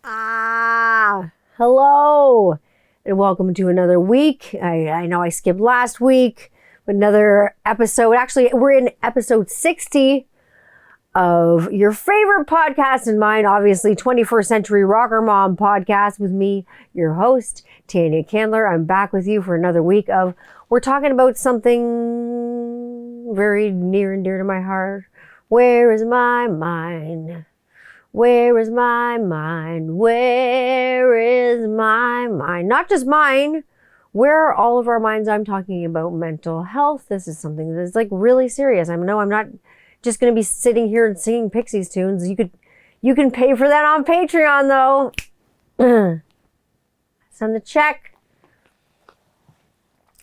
Hello, and welcome to another week. I know I skipped last week, but another episode. Actually, we're in episode 60 of your favorite podcast and mine, obviously, 21st Century Rocker Mom podcast with me, your host, Tanya Candler. I'm back with you for another week of, we're talking about something very near and dear to my heart. Where is my mind? Where is my mind? Where is my mind? Not just mine. Where are all of our minds? I'm talking about mental health. This is something that's like really serious. I know I'm not just going to be sitting here and singing Pixies tunes. You can pay for that on Patreon though. Send the check.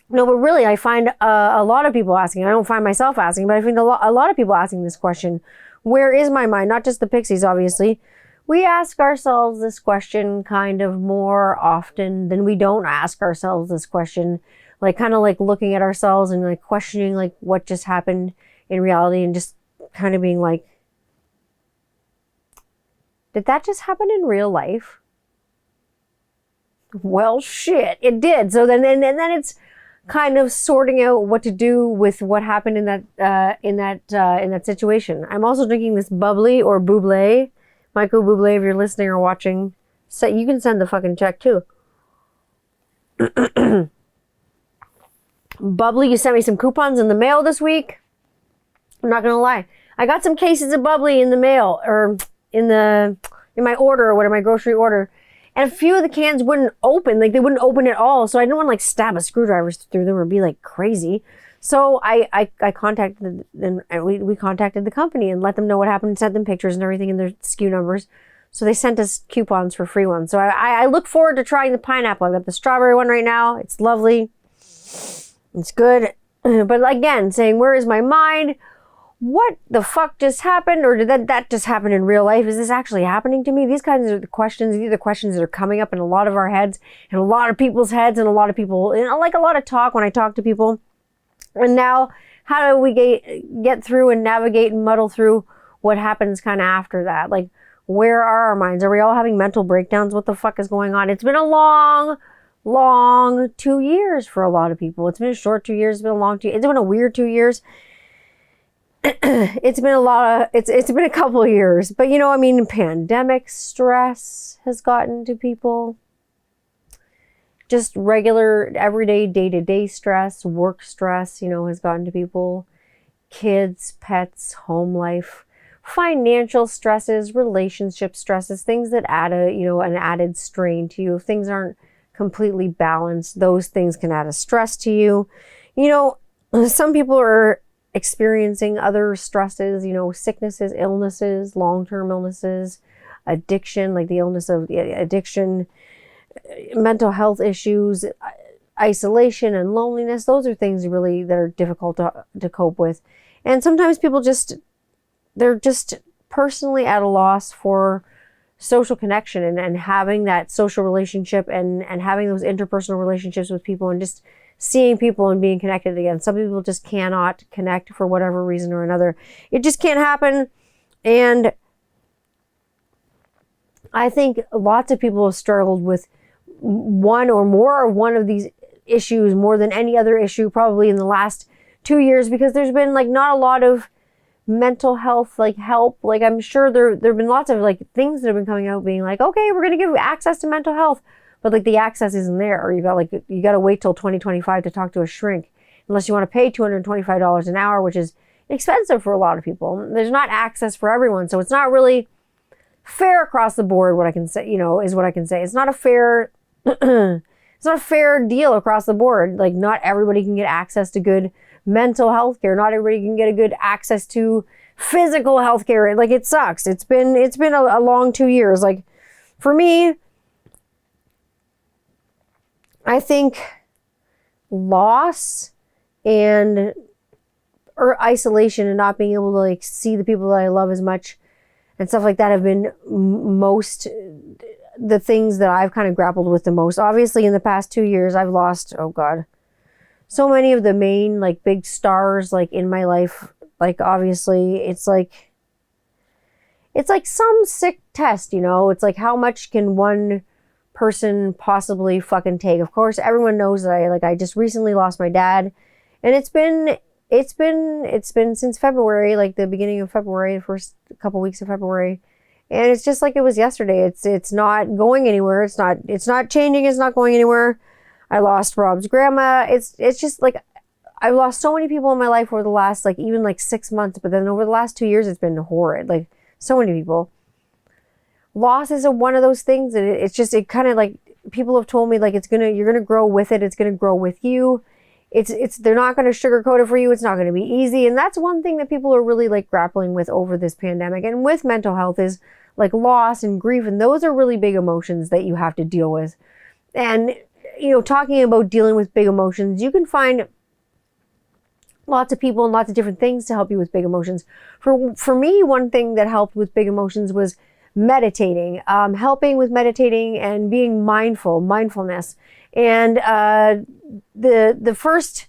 No, but really I find a lot of people asking. I don't find myself asking, but I find a lot of people asking this question. Where is my mind? Not just the Pixies, obviously. We ask ourselves this question kind of more often than we don't ask ourselves this question. Like kind of like looking at ourselves and like questioning like what just happened in reality and just kind of being like, did that just happen in real life? Well, shit, it did. So then it's kind of sorting out what to do with what happened in that situation. I'm also drinking this bubbly or bubbly. Michael Bublé, if you're listening or watching, so you can send the fucking check too. Bubbly, you sent me some coupons in the mail this week. I'm not gonna lie. I got some cases of bubbly in the mail or in my order or whatever, my grocery order. And a few of the cans wouldn't open, like they wouldn't open at all. So I didn't want to like stab a screwdriver through them or be like crazy. So I contacted them and we contacted the company and let them know what happened, sent them pictures and everything and their SKU numbers. So they sent us coupons for free ones. So I look forward to trying the pineapple. I've got the strawberry one right now. It's lovely. It's good. But again, saying, where is my mind? What the fuck just happened? Or did that just happen in real life? Is this actually happening to me? These kinds of questions, these are the questions that are coming up in a lot of our heads and a lot of people's heads and a lot of people, and like a lot of talk when I talk to people. And now how do we get through and navigate and muddle through what happens kind of after that? Like, where are our minds? Are we all having mental breakdowns? What the fuck is going on? It's been a long 2 years for a lot of people. It's been a short 2 years. It's been a long 2 years. It's been a weird 2 years. It's been it's been a couple of years, but I mean, pandemic stress has gotten to people. Just regular, everyday, day-to-day stress, work stress, has gotten to people. Kids, pets, home life, financial stresses, relationship stresses, things that add an added strain to you. If things aren't completely balanced, those things can add a stress to you. Some people are experiencing other stresses, sicknesses, illnesses, long-term illnesses, addiction, like the illness of addiction, mental health issues, isolation and loneliness. Those are things really that are difficult to cope with. And sometimes people they're just personally at a loss for social connection and having that social relationship and having those interpersonal relationships with people and just seeing people and being connected again. Some people just cannot connect for whatever reason or another. It just can't happen. And I think lots of people have struggled with one of these issues more than any other issue probably in the last 2 years, because there's been like not a lot of mental health like help. Like I'm sure there have been lots of like things that have been coming out being like, okay, we're going to give you access to mental health. But like the access isn't there, or you got to wait till 2025 to talk to a shrink, unless you want to pay $225 an hour, which is expensive for a lot of people. There's not access for everyone, so it's not really fair across the board. What I can say, is what I can say. It's not a fair, it's not a fair deal across the board. Like not everybody can get access to good mental health care. Not everybody can get a good access to physical health care. Like it sucks. It's been a long 2 years. Like for me, I think loss or isolation and not being able to like see the people that I love as much and stuff like that have been most the things that I've kind of grappled with the most. Obviously in the past 2 years I've lost, oh God, so many of the main like big stars like in my life. Like obviously it's like it's like some sick test, you know? It's like, how much can one person possibly fucking take? Of course, everyone knows that I just recently lost my dad, and it's been since February, like the beginning of February, the first couple weeks of February. And it's just like it was yesterday. It's not going anywhere. It's not changing. It's not going anywhere. I lost Rob's grandma. It's just like, I've lost so many people in my life over the last, like, even like 6 months, but then over the last 2 years, it's been horrid. Like, so many people. Loss is one of those things that it kind of like, people have told me, like, you're gonna grow with it. It's gonna grow with you. They're not gonna sugarcoat it for you. It's not gonna be easy. And that's one thing that people are really like grappling with over this pandemic and with mental health is like loss and grief. And those are really big emotions that you have to deal with. And, you know, talking about dealing with big emotions, you can find lots of people and lots of different things to help you with big emotions. For me, one thing that helped with big emotions was meditating, helping with meditating and being mindfulness. And the first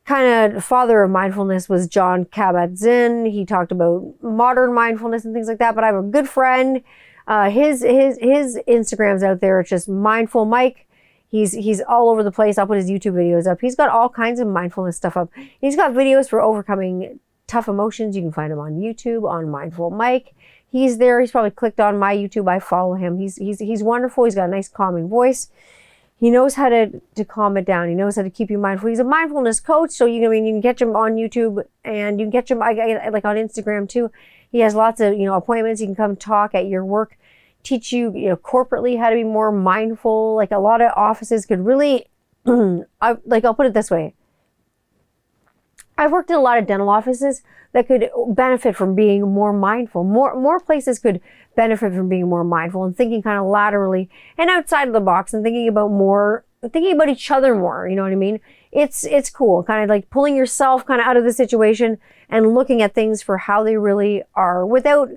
kind of father of mindfulness was Jon Kabat-Zinn. He talked about modern mindfulness and things like that. But I have a good friend. His Instagram's out there. It's just Mindful Mike. He's all over the place. I'll put his YouTube videos up. He's got all kinds of mindfulness stuff up. He's got videos for overcoming tough emotions. You can find him on YouTube, on Mindful Mike. He's there. He's probably clicked on my YouTube. I follow him. He's wonderful. He's got a nice calming voice. He knows how to calm it down. He knows how to keep you mindful. He's a mindfulness coach. So you can catch him on YouTube, and you can catch him like on Instagram too. He has lots of, you know, appointments. He can come talk at your work, teach you, you know, corporately how to be more mindful. Like a lot of offices could really, I'll put it this way. I've worked in a lot of dental offices that could benefit from being more mindful. More places could benefit from being more mindful and thinking kind of laterally and outside of the box and thinking about each other more. You know what I mean? It's cool. Kind of like pulling yourself kind of out of the situation and looking at things for how they really are without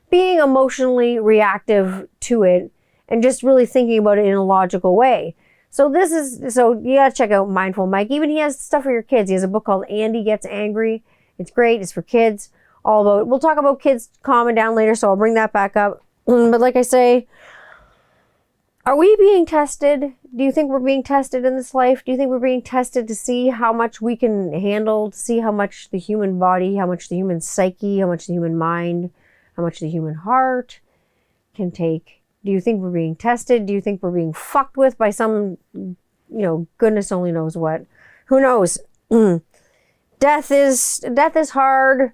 being emotionally reactive to it and just really thinking about it in a logical way. So you gotta check out Mindful Mike. Even he has stuff for your kids. He has a book called Andy Gets Angry. It's great. It's for kids. We'll talk about kids calming down later, so I'll bring that back up. But like I say, are we being tested? Do you think we're being tested in this life? Do you think we're being tested to see how much we can handle, to see how much the human body, how much the human psyche, how much the human mind, how much the human heart can take? Do you think we're being tested? Do you think we're being fucked with by some, you know, goodness only knows what? Who knows? Death is hard.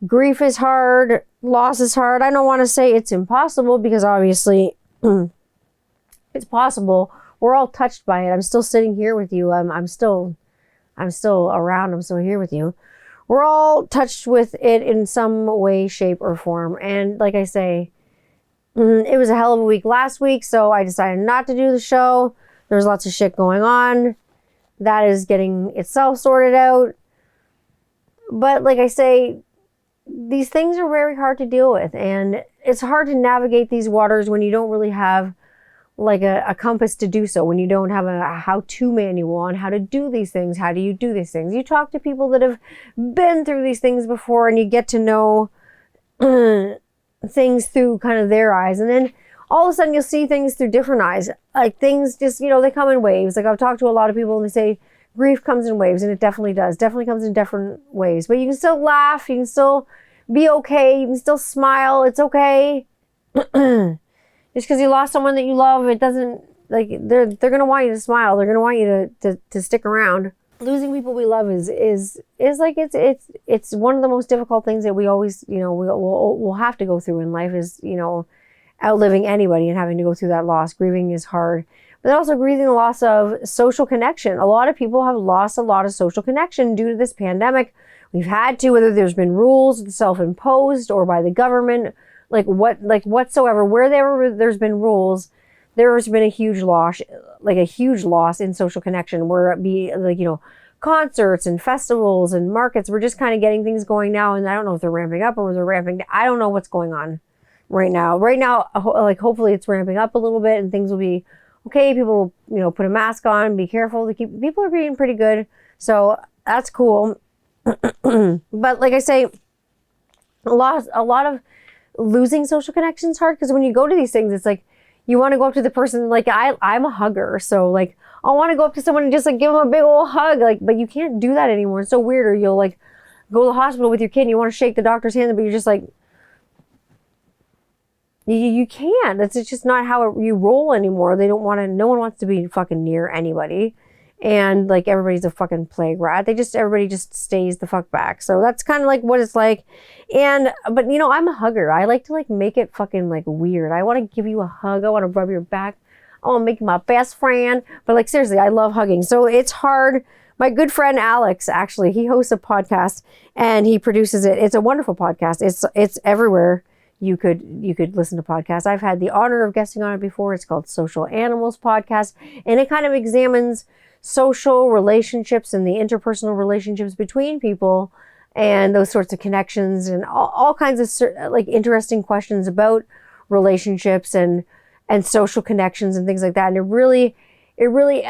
Grief is hard. Loss is hard. I don't want to say it's impossible because obviously it's possible. We're all touched by it. I'm still sitting here with you. I'm still around. I'm still here with you. We're all touched with it in some way, shape, or form. And like I say, it was a hell of a week last week, so I decided not to do the show. There's lots of shit going on. That is getting itself sorted out. But like I say, these things are very hard to deal with, and it's hard to navigate these waters when you don't really have like a compass to do so, when you don't have a how-to manual on how to do these things. How do you do these things? You talk to people that have been through these things before, and you get to know things through kind of their eyes, and then all of a sudden you'll see things through different eyes. Like things just, you know, they come in waves. Like I've talked to a lot of people and they say grief comes in waves, and it definitely does. Definitely comes in different ways. But you can still laugh, you can still be okay, you can still smile. It's okay. Just because you lost someone that you love, it doesn't, like, they're gonna want you to smile. They're gonna want you to stick around. Losing people we love is like it's one of the most difficult things that we always, you know, we'll have to go through in life, is, you know, outliving anybody and having to go through that loss. Grieving is hard, but also grieving the loss of social connection. A lot of people have lost a lot of social connection due to this pandemic. We've had to, whether there's been rules self-imposed or by the government, whatsoever, there's been rules, there's been a huge loss in social connection, where it be like, you know, concerts and festivals and markets. We're just kind of getting things going now, and I don't know if they're ramping up or they're ramping down. I don't know what's going on right now. Like hopefully it's ramping up a little bit and things will be okay. People will, you know, put a mask on, be careful. People are being pretty good, so that's cool. But like I say, a lot of losing social connections hard, because when you go to these things, it's like you want to go up to the person. Like I'm a hugger, so like I want to go up to someone and just like give them a big old hug, like, but you can't do that anymore. It's so weird. Or you'll like go to the hospital with your kid and you want to shake the doctor's hand, but you're just like, you can't. It's just not how you roll anymore. They don't want to, no one wants to be fucking near anybody. And like everybody's a fucking plague rat. Everybody just stays the fuck back. So that's kind of like what it's like. But you know, I'm a hugger. I like to like make it fucking like weird. I want to give you a hug. I want to rub your back. I want to make you my best friend. But like seriously, I love hugging. So it's hard. My good friend Alex, actually, he hosts a podcast and he produces it. It's a wonderful podcast. It's everywhere. You could listen to podcasts. I've had the honor of guesting on it before. It's called Social Animals Podcast, and it kind of examines social relationships and the interpersonal relationships between people and those sorts of connections and all kinds of like interesting questions about relationships and social connections and things like that. And it really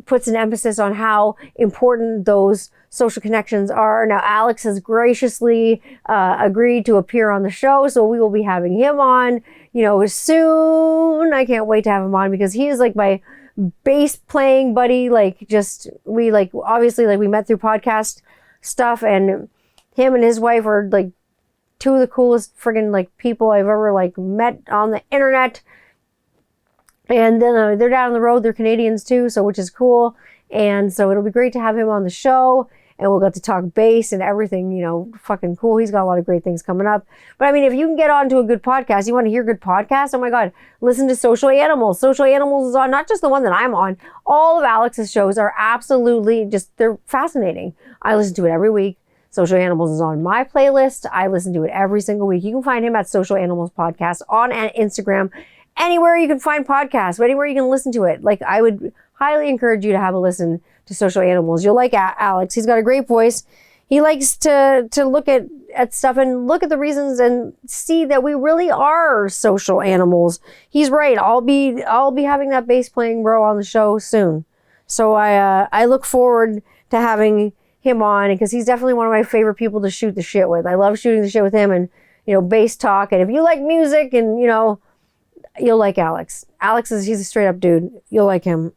puts an emphasis on how important those social connections are. Now, Alex has graciously agreed to appear on the show, so we will be having him on, you know, soon. I can't wait to have him on because he is like my bass playing buddy. Like, we obviously we met through podcast stuff, and him and his wife are like two of the coolest friggin' like people I've ever like met on the internet. And then they're down the road. They're Canadians too, so which is cool. And so it'll be great to have him on the show. And we'll get to talk bass and everything, you know, fucking cool. He's got a lot of great things coming up. But I mean, if you can get onto a good podcast, you want to hear good podcasts, oh my God, listen to Social Animals. Social Animals is on, not just the one that I'm on. All of Alex's shows are absolutely they're fascinating. I listen to it every week. Social Animals is on my playlist. I listen to it every single week. You can find him at Social Animals Podcast on Instagram. Anywhere you can find podcasts, anywhere you can listen to it. Like, I would highly encourage you to have a listen to Social Animals. You'll like Alex. He's got a great voice. He likes to look at stuff and look at the reasons and see that we really are social animals. He's right. I'll be having that bass playing bro on the show soon. So I look forward to having him on, because he's definitely one of my favorite people to shoot the shit with. I love shooting the shit with him and, you know, bass talk. And if you like music and, you know, you'll like Alex. He's a straight up dude. You'll like him.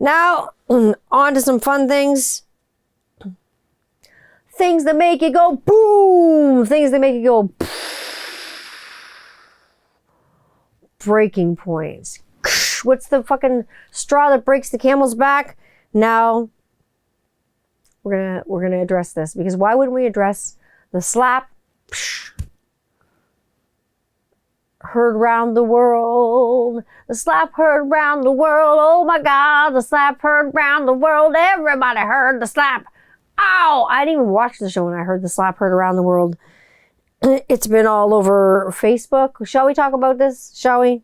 Now, on to some fun things. Things that make you go boom. Things that make you go breaking points. What's the fucking straw that breaks the camel's back? Now, we're gonna address this, because why wouldn't we address the slap heard round the world? The slap heard round the world. Oh my God, the slap heard round the world. Everybody heard the slap. Ow! I didn't even watch the show when I heard the slap heard around the world. It's been all over Facebook. Shall we talk about this? Shall we?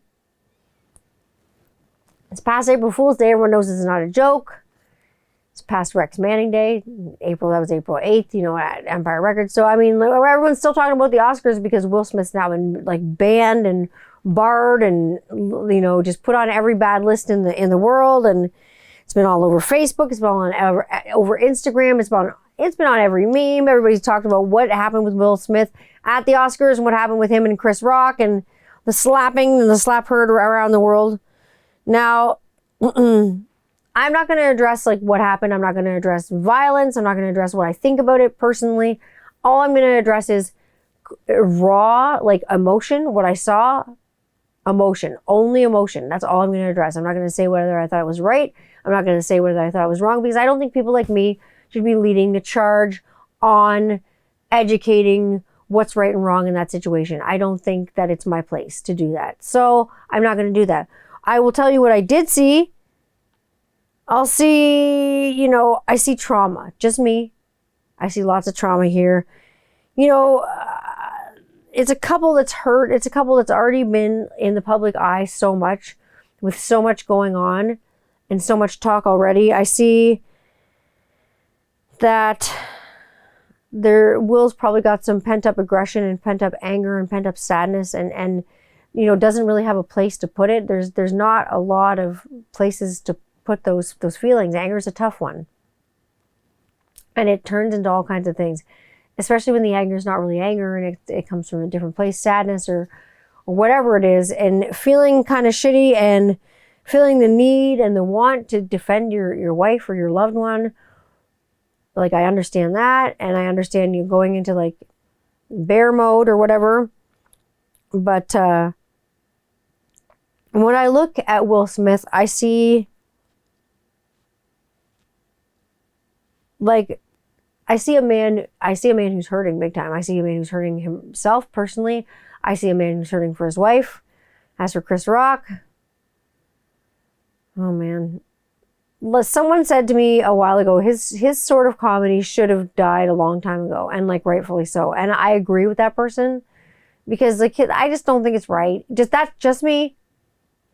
It's past April Fool's Day. Everyone knows it's not a joke. It's past Rex Manning Day. That was April 8th, you know, at Empire Records. So, I mean, everyone's still talking about the Oscars because Will Smith's now been, like, banned and barred and, you know, just put on every bad list in the world. And it's been all over Facebook. It's been all over Instagram. It's been on every meme. Everybody's talked about what happened with Will Smith at the Oscars and what happened with him and Chris Rock and the slapping and the slap heard around the world. Now, I'm not going to address like what happened. I'm not going to address violence. I'm not going to address what I think about it personally. All I'm going to address is raw, like emotion, what I saw, emotion, only emotion. That's all I'm going to address. I'm not going to say whether I thought it was right. I'm not going to say whether I thought it was wrong, because I don't think people like me should be leading the charge on educating what's right and wrong in that situation. I don't think that it's my place to do that. So I'm not going to do that. I will tell you what I did see. I'll see, you know, I see trauma. Just me. I see lots of trauma here. You know, it's a couple that's hurt. It's a couple that's already been in the public eye so much, with so much going on and so much talk already. I see that Will's probably got some pent up aggression and pent up anger and pent up sadness, and you know, doesn't really have a place to put it. There's not a lot of places to put those feelings. Anger is a tough one, and it turns into all kinds of things. especially when the anger is not really anger and it comes from a different place, sadness or whatever it is, and feeling kind of shitty and feeling the need and the want to defend your wife or your loved one. Like, I understand that, and I understand you going into like bear mode or whatever. But when I look at Will Smith, I see a man who's hurting big time. I see a man who's hurting himself personally. I see a man who's hurting for his wife. As for Chris Rock, oh man. Someone said to me a while ago, his sort of comedy should have died a long time ago, and like rightfully so. And I agree with that person, because like, I just don't think it's right. Just me.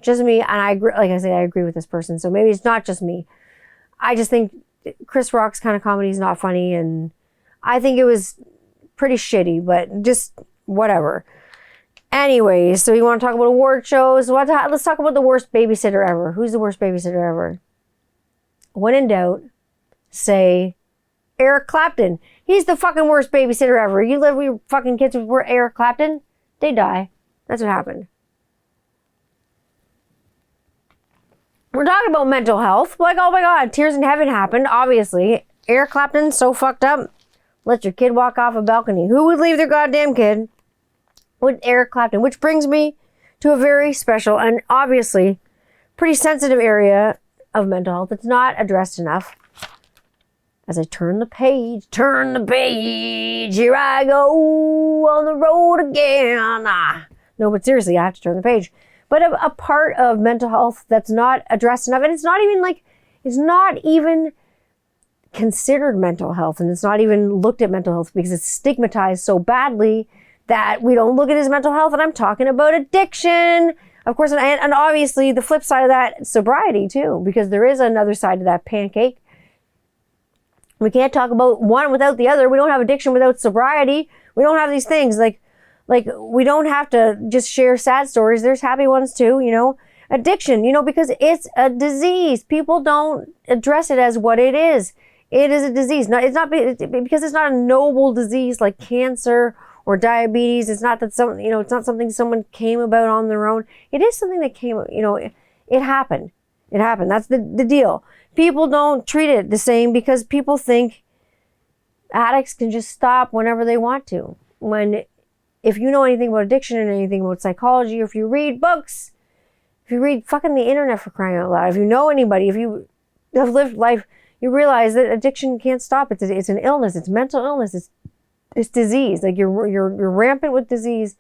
And I agree, like I say, I agree with this person. So maybe it's not just me. I just think Chris Rock's kind of comedy is not funny, and I think it was pretty shitty, but just whatever. Anyway, so you want to talk about award shows? Let's talk about the worst babysitter ever. Who's the worst babysitter ever? When in doubt, say Eric Clapton. He's the fucking worst babysitter ever. You live with your fucking kids with Eric Clapton, they die. That's what happened. We're talking about mental health. Like, oh my God, Tears in Heaven happened, obviously. Eric Clapton, so fucked up. Let your kid walk off a balcony. Who would leave their goddamn kid with Eric Clapton? Which brings me to a very special and obviously pretty sensitive area of mental health. It's not addressed enough. As I turn the page, here I go on the road again. No, but seriously, I have to turn the page. But a part of mental health that's not addressed enough, and it's not even considered mental health, and it's not even looked at mental health because it's stigmatized so badly that we don't look at it as mental health. And I'm talking about addiction. Of course, and obviously the flip side of that, sobriety too, because there is another side to that pancake. We can't talk about one without the other. We don't have addiction without sobriety. We don't have these things. Like we don't have to just share sad stories. There's happy ones too, Addiction, because it's a disease. People don't address it as what it is. It is a disease. Because it's not a noble disease like cancer or diabetes. It's not that it's not something someone came about on their own. It is something that came, it happened. It happened. That's the deal. People don't treat it the same because people think addicts can just stop whenever they want to. When, if you know anything about addiction and anything about psychology, or if you read books, if you read fucking the internet, for crying out loud, if you know anybody, if you have lived life, you realize that addiction can't stop. It's an illness. It's mental illness. It's disease. Like you're rampant with disease.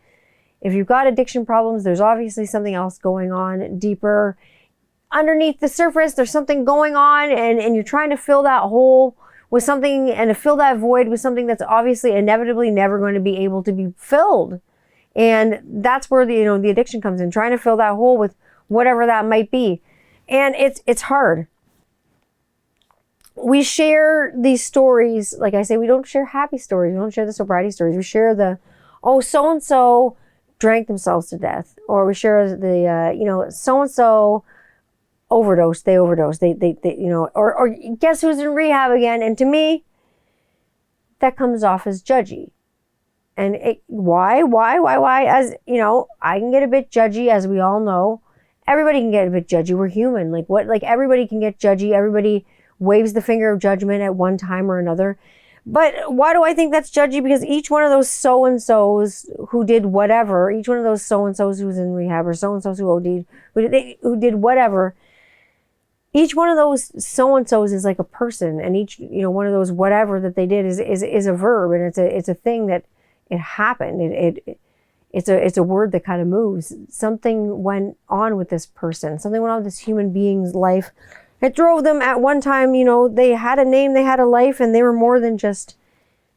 If you've got addiction problems, there's obviously something else going on deeper. Underneath the surface, there's something going on, and you're trying to fill that hole with something, and to fill that void with something that's obviously inevitably never going to be able to be filled. And that's where the addiction comes in, trying to fill that hole with whatever that might be. And it's hard. We share these stories, like I say, we don't share happy stories. We don't share the sobriety stories. We share so-and-so drank themselves to death. Or we share the, so-and-so overdosed. They overdosed. Or guess who's in rehab again? And to me, that comes off as judgy. And why? As, I can get a bit judgy, as we all know. Everybody can get a bit judgy. We're human. Everybody can get judgy. Everybody waves the finger of judgment at one time or another. But why do I think that's judgy? Because each one of those so-and-sos who did whatever, each one of those so-and-sos who was in rehab, or so-and-sos who OD'd, who did whatever, each one of those so-and-sos is like a person, and each, one of those whatever that they did is a verb, and it's a thing that it happened. It's a word that kind of moves. Something went on with this person. Something went on with this human being's life. It drove them at one time, they had a name, they had a life, and they were more than just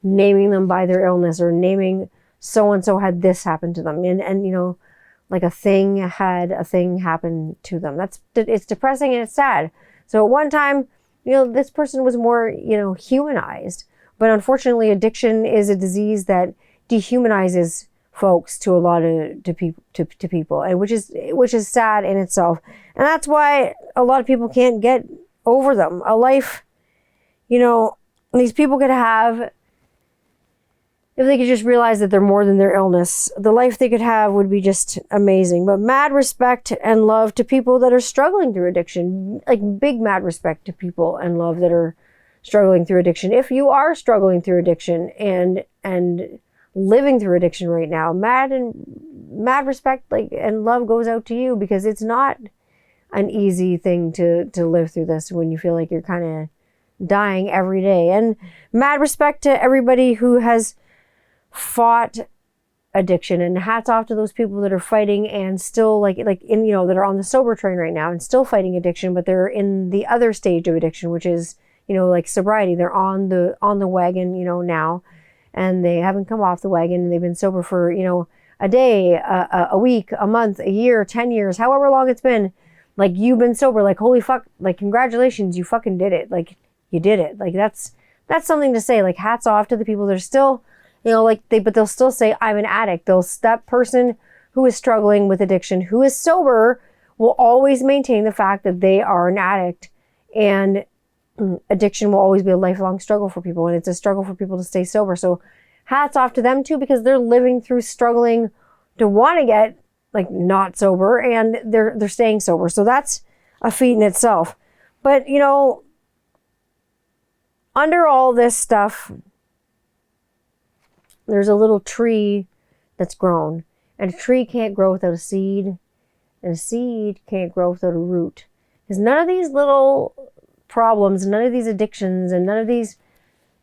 naming them by their illness or naming so-and-so had this happen to them. And like a thing happen to them. It's depressing and it's sad. So at one time, this person was more, humanized. But unfortunately, addiction is a disease that dehumanizes folks to a lot of people, and which is sad in itself. And that's why a lot of people can't get over them. A life, these people could have if they could just realize that they're more than their illness, the life they could have would be just amazing. But mad respect and love to people that are struggling through addiction, like big mad respect to people and love that are struggling through addiction. If you are struggling through addiction and living through addiction right now, mad respect and love goes out to you, because it's not an easy thing to live through this when you feel like you're kind of dying every day. And mad respect to everybody who has fought addiction, and hats off to those people that are fighting and still that are on the sober train right now and still fighting addiction, but they're in the other stage of addiction, which is, like sobriety. They're on the wagon, now, and they haven't come off the wagon, and they've been sober for, a day, a week, a month, a year, 10 years, however long it's been. Like, you've been sober, like, holy fuck, like, congratulations, you fucking did it. Like, you did it. Like, that's something to say. Like, hats off to the people that are still, but they'll still say, I'm an addict. That person who is struggling with addiction, who is sober, will always maintain the fact that they are an addict. And addiction will always be a lifelong struggle for people. And it's a struggle for people to stay sober. So hats off to them too, because they're living through struggling to want to get not sober, and they're staying sober. So that's a feat in itself. But, under all this stuff, there's a little tree that's grown, and a tree can't grow without a seed, and a seed can't grow without a root. Because none of these little problems, none of these addictions, and none of these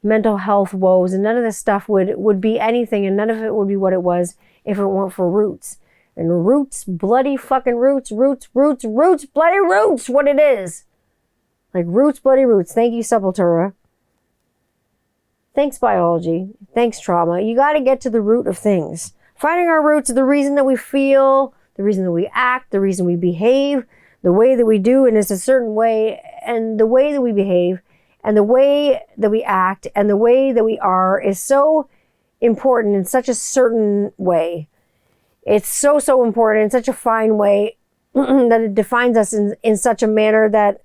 mental health woes, and none of this stuff would be anything, and none of it would be what it was if it weren't for roots. And roots, bloody fucking roots, bloody roots, what it is. Like, roots, bloody roots. Thank you, Sepultura. Thanks, biology. Thanks, trauma. You got to get to the root of things. Finding our roots, the reason that we feel, the reason that we act, the reason we behave, the way that we do, and it's a certain way, and the way that we behave, and the way that we act, and the way that we are is so important in such a certain way. It's so, so important in such a fine way that it defines us in such a manner that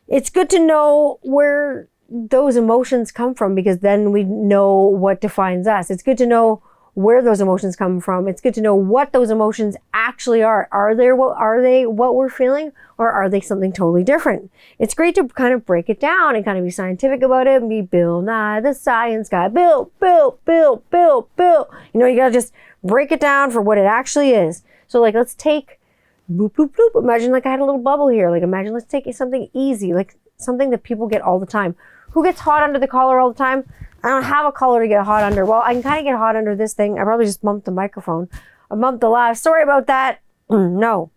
it's good to know where those emotions come from, because then we know what defines us. It's good to know where those emotions come from. It's good to know what those emotions actually are. Are they what we're feeling, or are they something totally different? It's great to kind of break it down and kind of be scientific about it and be Bill Nye the Science Guy. Bill. You gotta just break it down for what it actually is. So let's take boop, boop, boop. Imagine I had a little bubble here. Imagine let's take something easy, something that people get all the time. Who gets hot under the collar all the time? I don't have a collar to get hot under. Well, I can kind of get hot under this thing. I probably just bumped the microphone. I bumped the laugh. Sorry about that. No,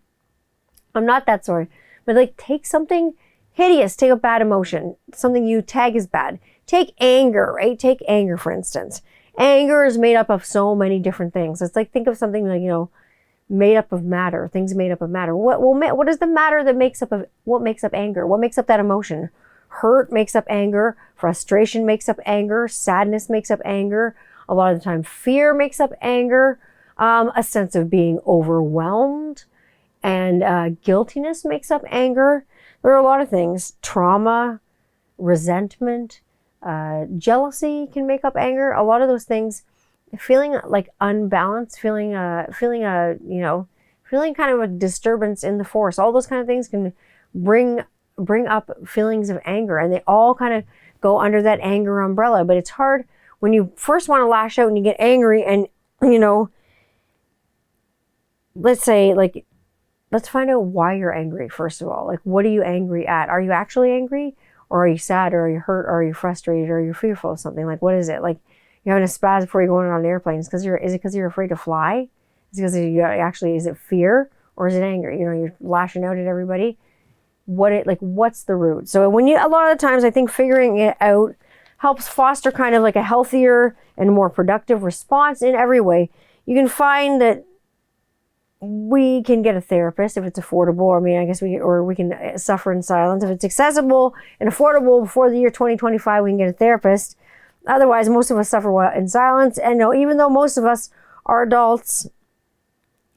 I'm not that sorry. But take something hideous. Take a bad emotion. Something you tag as bad. Take anger, right? Take anger, for instance. Anger is made up of so many different things. It's think of something made up of matter. Things made up of matter. What is the matter that makes up what makes up anger? What makes up that emotion? Hurt makes up anger. Frustration makes up anger. Sadness makes up anger. A lot of the time, fear makes up anger. A sense of being overwhelmed and guiltiness makes up anger. There are a lot of things. Trauma, resentment, jealousy can make up anger. A lot of those things, feeling unbalanced, feeling kind of a disturbance in the force. All those kind of things can bring up feelings of anger, and they all kind of go under that anger umbrella. But it's hard when you first want to lash out and you get angry, and let's say let's find out why you're angry first of all. What are you angry at? Are you actually angry, or are you sad, or are you hurt, or are you frustrated, or are you fearful of something? What is it? You're having a spaz before you're going on an airplane. Is it because you're afraid to fly? Is it because is it fear, or is it anger? You're lashing out at everybody. What's the root? So a lot of the times I think figuring it out helps foster kind of a healthier and more productive response in every way. You can find that we can get a therapist if it's affordable. I guess we can suffer in silence. If it's accessible and affordable before the year 2025, we can get a therapist. Otherwise, most of us suffer in silence. And even though most of us are adults,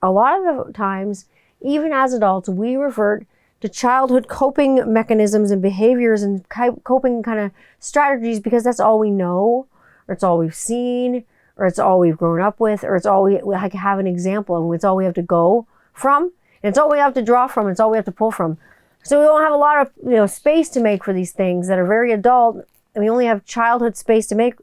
a lot of the times, even as adults, we revert to childhood coping mechanisms and behaviors and coping kind of strategies because that's all we know, or it's all we've seen, or it's all we've grown up with, or it's all we like have an example of. It's all we have to go from, and it's all we have to draw from. It's all we have to pull from. So we don't have a lot of space to make for these things that are very adult, and we only have childhood space to make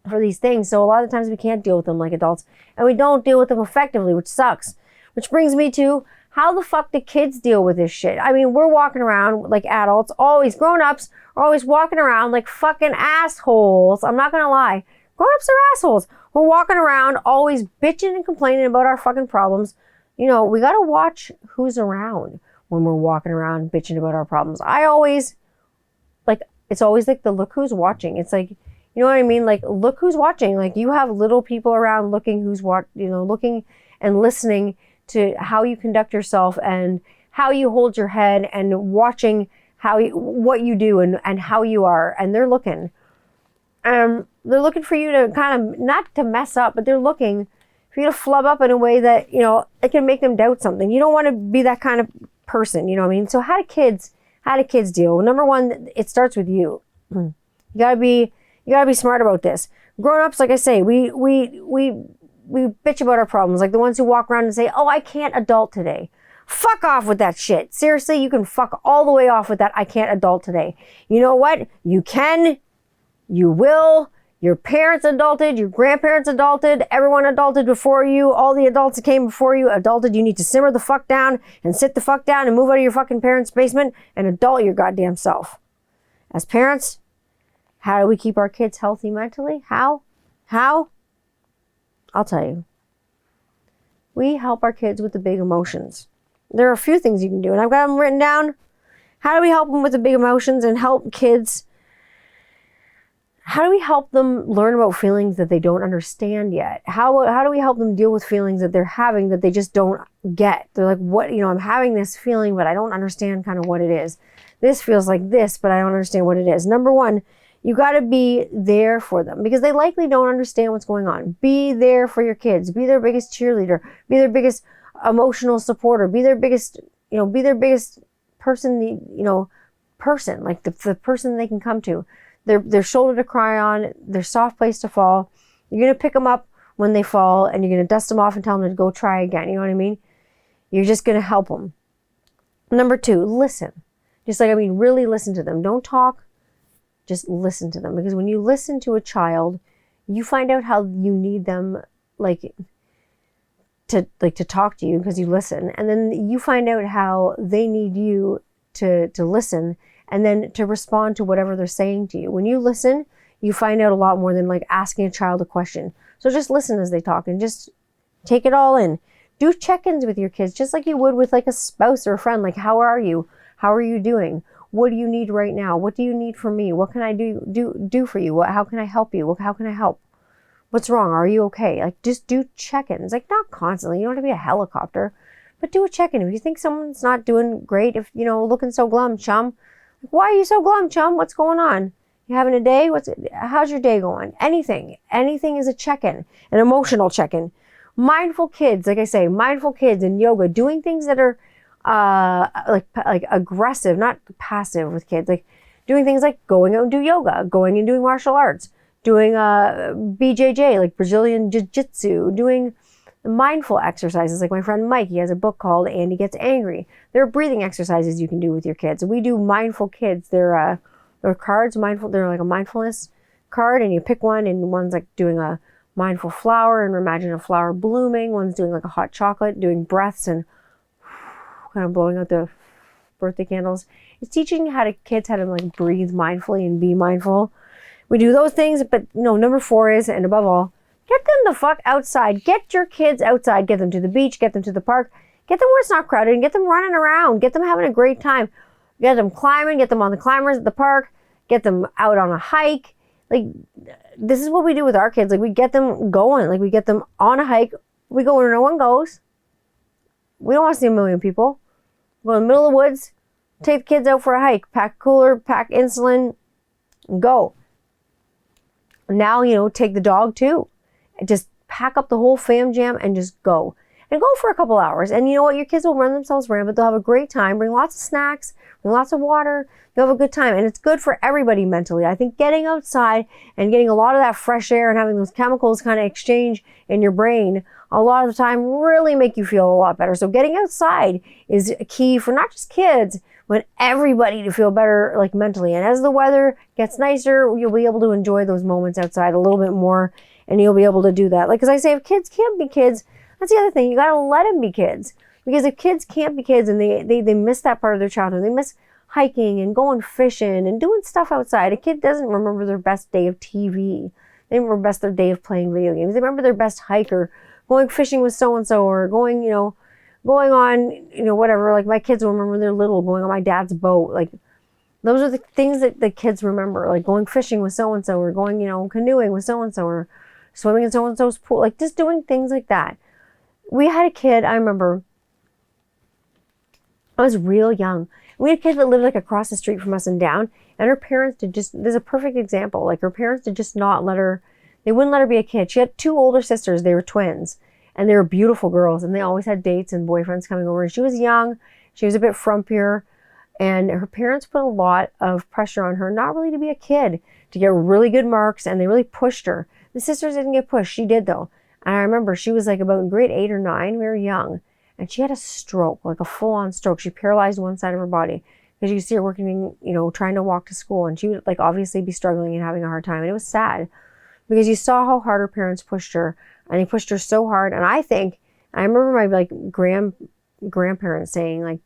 for these things. So a lot of times we can't deal with them like adults, and we don't deal with them effectively, which sucks. Which brings me to, how the fuck do kids deal with this shit? I mean, we're walking around like adults, always grown-ups are always walking around like fucking assholes. I'm not gonna lie. Grown-ups are assholes. We're walking around always bitching and complaining about our fucking problems. We gotta watch who's around when we're walking around bitching about our problems. It's always like the look who's watching. It's like, you know what I mean? Like, look who's watching. Like, you have little people around looking looking and listening to how you conduct yourself and how you hold your head and watching what you do and how you are. And they're looking. They're looking for you to kind of, not to mess up, but they're looking for you to flub up in a way that, it can make them doubt something. You don't want to be that kind of person, you know what I mean? So how do kids deal? Well, number one, it starts with you. You gotta be smart about this. Grown-ups, like I say, we bitch about our problems, like the ones who walk around and say, oh, I can't adult today. Fuck off with that shit. Seriously, you can fuck all the way off with that, I can't adult today. You know what? You can, you will. Your parents adulted, your grandparents adulted, everyone adulted before you, all the adults that came before you adulted. You need to simmer the fuck down and sit the fuck down and move out of your fucking parents' basement and adult your goddamn self. As parents, how do we keep our kids healthy mentally? How? I'll tell you. We help our kids with the big emotions. There are a few things you can do, and I've got them written down. How do we help them with the big emotions and help kids? How do we help them learn about feelings that they don't understand yet? How do we help them deal with feelings that they're having that they just don't get? They're like, what, I'm having this feeling, but I don't understand kind of what it is. This feels like this, but I don't understand what it is. Number one, you got to be there for them because they likely don't understand what's going on. Be there for your kids. Be their biggest cheerleader. Be their biggest emotional supporter. Be their biggest person, person, like the person they can come to. Their shoulder to cry on, their soft place to fall. You're going to pick them up when they fall and you're going to dust them off and tell them to go try again. You know what I mean? You're just going to help them. Number two, listen. Really listen to them. Don't talk. Just listen to them. Because when you listen to a child, you find out how you need them, to talk to you because you listen. And then you find out how they need you to listen and then to respond to whatever they're saying to you. When you listen, you find out a lot more than asking a child a question. So just listen as they talk and just take it all in. Do check-ins with your kids, just like you would with a spouse or a friend. How are you? How are you doing? What do you need right now? What do you need from me? What can I do for you? How can I help you? How can I help? What's wrong? Are you okay? Just do check-ins. Not constantly. You don't have to be a helicopter, but do a check-in. If you think someone's not doing great, if, looking so glum, chum, why are you so glum, chum? What's going on? You having a day? How's your day going? Anything is a check-in, an emotional check-in. Mindful kids, like I say, mindful kids in yoga, doing things that are like aggressive, not passive with kids, doing things like going out and do yoga, going and doing martial arts, doing BJJ, like Brazilian Jiu-Jitsu, doing mindful exercises. Like my friend Mike, he has a book called Andy Gets Angry. There are breathing exercises you can do with your kids. We do mindful kids. They're cards, mindful. They're like a mindfulness card, and you pick one, and one's doing a mindful flower and imagine a flower blooming. One's doing a hot chocolate, doing breaths and kind of blowing out the birthday candles. It's teaching kids how to breathe mindfully and be mindful. We do those things, but number four is, and above all, get them the fuck outside. Get your kids outside. Get them to the beach. Get them to the park. Get them where it's not crowded and get them running around. Get them having a great time. Get them climbing. Get them on the climbers at the park. Get them out on a hike. This is what we do with our kids. We get them going. We get them on a hike. We go where no one goes. We don't want to see a million people. Go in the middle of the woods. Take the kids out for a hike. Pack cooler. Pack insulin. Go. Now, take the dog too. Just pack up the whole fam jam and just go. and go for a couple hours. And you know what? Your kids will run themselves around, but they'll have a great time. Bring lots of snacks, bring lots of water. You'll have a good time. And it's good for everybody mentally. I think getting outside and getting a lot of that fresh air and having those chemicals kind of exchange in your brain a lot of the time really make you feel a lot better. So getting outside is key for not just kids, but everybody to feel better, like mentally. And as the weather gets nicer, you'll be able to enjoy those moments outside a little bit more, and you'll be able to do that. Like, as I say, if kids can't be kids, that's the other thing. You got to let them be kids. Because if kids can't be kids and they miss that part of their childhood, they miss hiking and going fishing and doing stuff outside. A kid doesn't remember their best day of TV. They remember their day of playing video games. They remember their best hike or going fishing with so-and-so, or going on, whatever. Like, my kids will remember they're little, going on my dad's boat. Like, those are the things that the kids remember, like going fishing with so-and-so, or going, canoeing with so-and-so, or swimming in so-and-so's pool. Like, just doing things like that. We had a kid, I remember, I was real young. We had a kid that lived like across the street from us and down, and her parents did there's a perfect example. Like, her parents did just not let her, they wouldn't let her be a kid. She had 2 older sisters. They were twins, and they were beautiful girls, and they always had dates and boyfriends coming over. And she was young. She was a bit frumpier, and her parents put a lot of pressure on her, not really to be a kid, to get really good marks, and they really pushed her. The sisters didn't get pushed. She did, though. And I remember she was like about in grade 8 or 9. We were young, and she had a stroke, like a full-on stroke. She paralyzed one side of her body, because you could see her working, trying to walk to school, and she would like obviously be struggling and having a hard time. And it was sad, because you saw how hard her parents pushed her, and they pushed her so hard. And I remember my like grandparents saying, like,